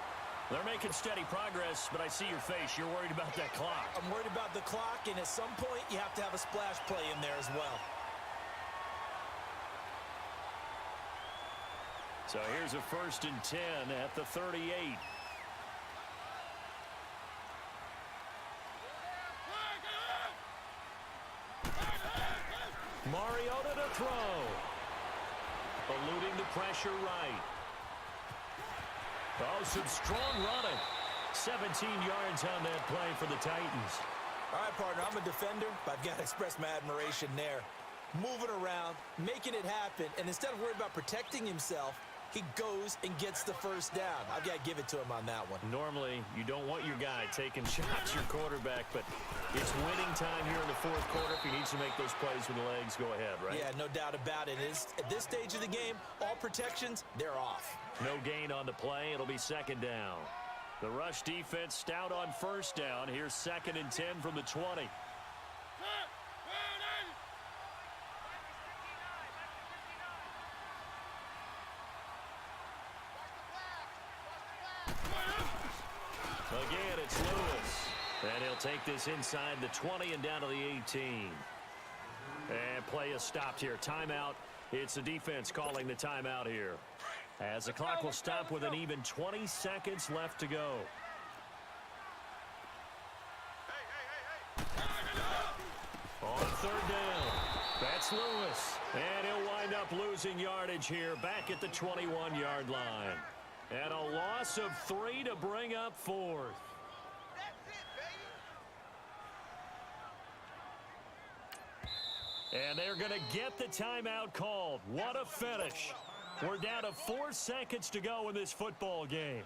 They're making steady progress, but I see your face. You're worried about that clock. I'm worried about the clock, and at some point, you have to have a splash play in there as well. So here's a 1st and 10 at the 38. Mariota to throw. Eluding the pressure right. Oh, some strong running. 17 yards on that play for the Titans. All right, partner, I'm a defender, but I've got to express my admiration there. Moving around, making it happen, and instead of worrying about protecting himself, he goes and gets the first down. I've got to give it to him on that one. Normally, you don't want your guy taking shots, your quarterback, but it's winning time here in the 4th quarter. If he needs to make those plays with the legs, go ahead, right? Yeah, no doubt about it. At this stage of the game, all protections, they're off. No gain on the play. It'll be 2nd down. The rush defense stout on 1st down. Here's 2nd and 10 from the 20. Again, it's Lewis. And he'll take this inside the 20 and down to the 18. And play is stopped here. Timeout. It's the defense calling the timeout here. As the clock will stop with an even 20 seconds left to go. On 3rd down, that's Lewis. And he'll wind up losing yardage here back at the 21-yard line. And a loss of 3 to bring up 4th. And they're going to get the timeout called. What a finish. We're down to 4 seconds to go in this football game.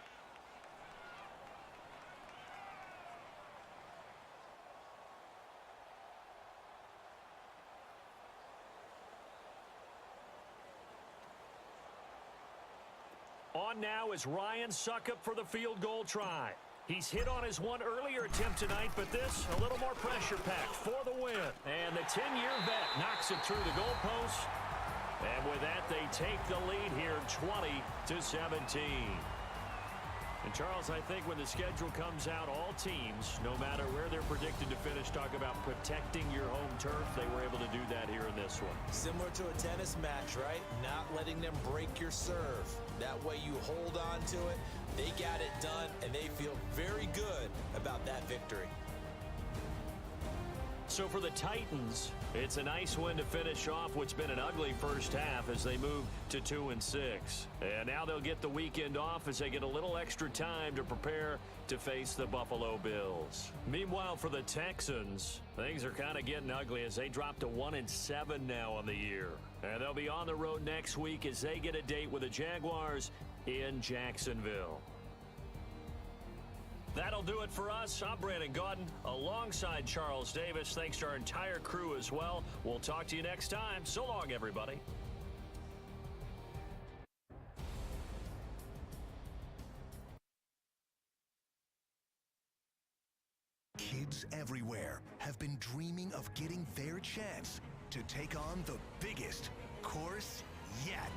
On now is Ryan Suckup for the field goal try. He's hit on his one earlier attempt tonight, but this a little more pressure-packed for the win. And the 10-year vet knocks it through the goalpost. And with that, they take the lead here 20-17. And, Charles, I think when the schedule comes out, all teams, no matter where they're predicted to finish, talk about protecting your home turf. They were able to do that here in this one. Similar to a tennis match, right? Not letting them break your serve. That way you hold on to it. They got it done, and they feel very good about that victory. So for the Titans, it's a nice win to finish off what's been an ugly first half as they move to 2-6. And now they'll get the weekend off as they get a little extra time to prepare to face the Buffalo Bills. Meanwhile, for the Texans, things are kind of getting ugly as they drop to 1-7 now on the year. And they'll be on the road next week as they get a date with the Jaguars in Jacksonville. That'll do it for us. I'm Brandon Gaudin alongside Charles Davis. Thanks to our entire crew as well. We'll talk to you next time. So long, everybody. Kids everywhere have been dreaming of getting their chance to take on the biggest course yet.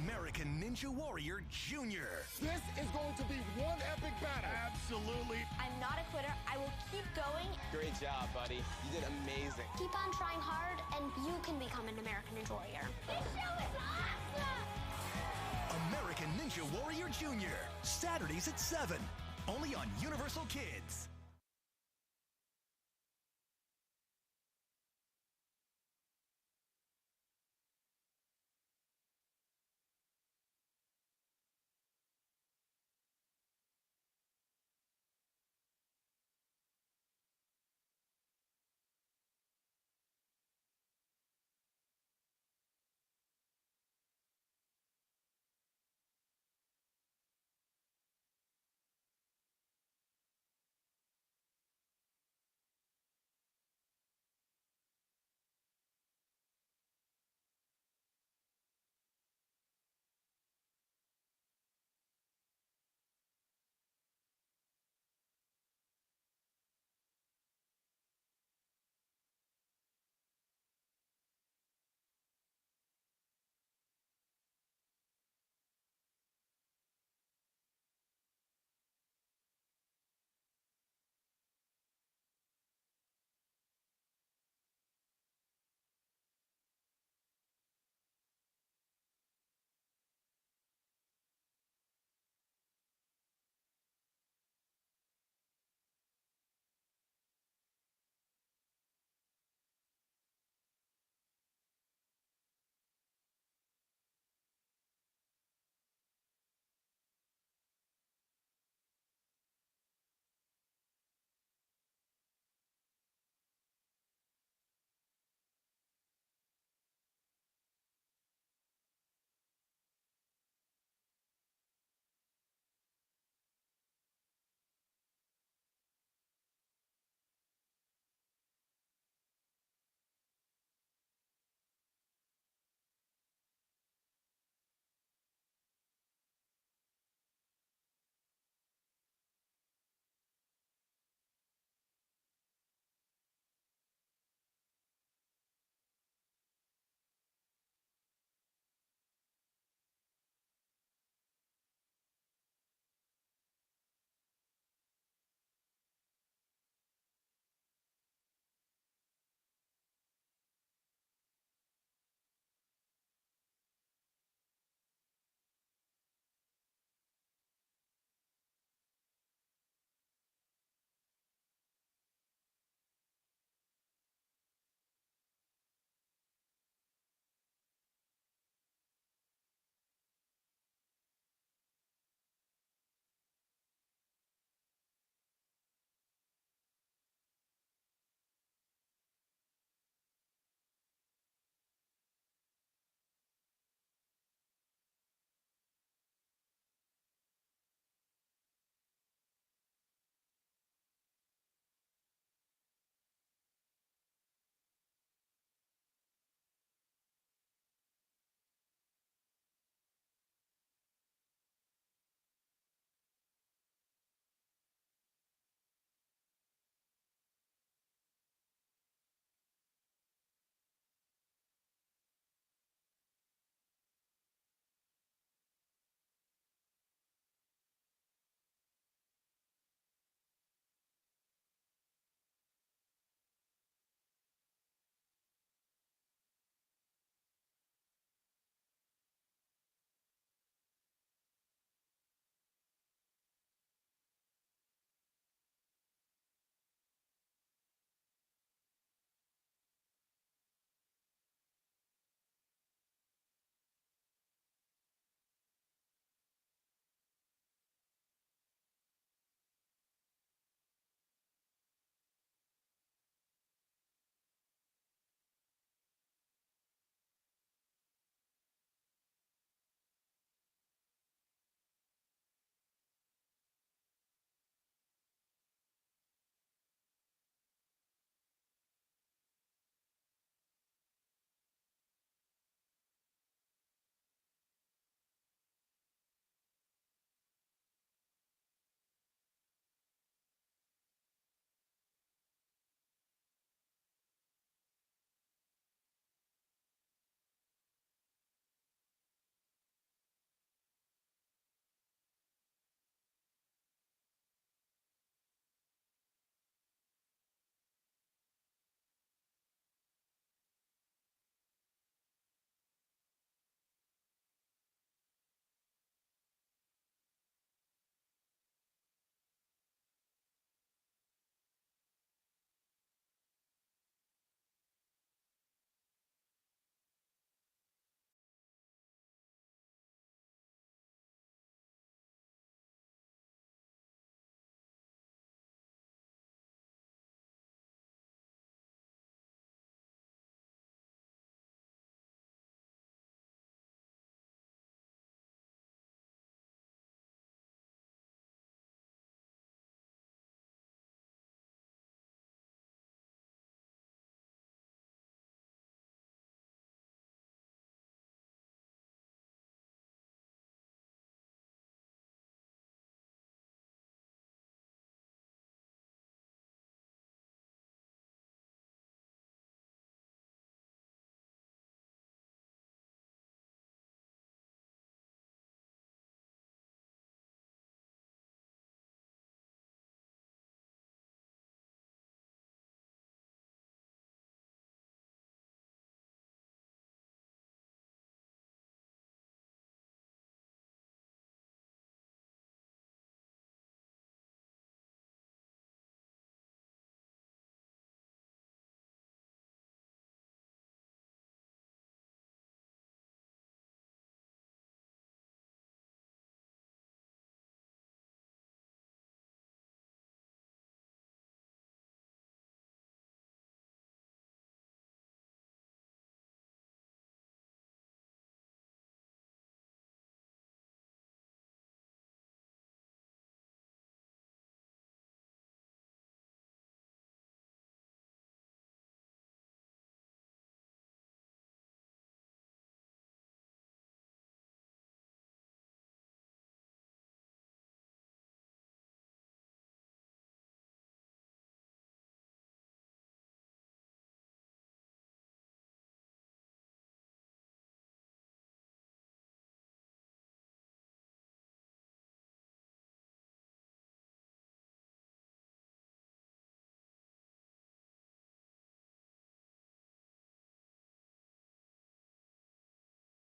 American Ninja Warrior Jr. This is going to be one epic battle. Absolutely. I'm not a quitter. I will keep going. Great job, buddy. You did amazing. Keep on trying hard, and you can become an American Ninja Warrior. This show is awesome! American Ninja Warrior Jr. Saturdays at 7. Only on Universal Kids.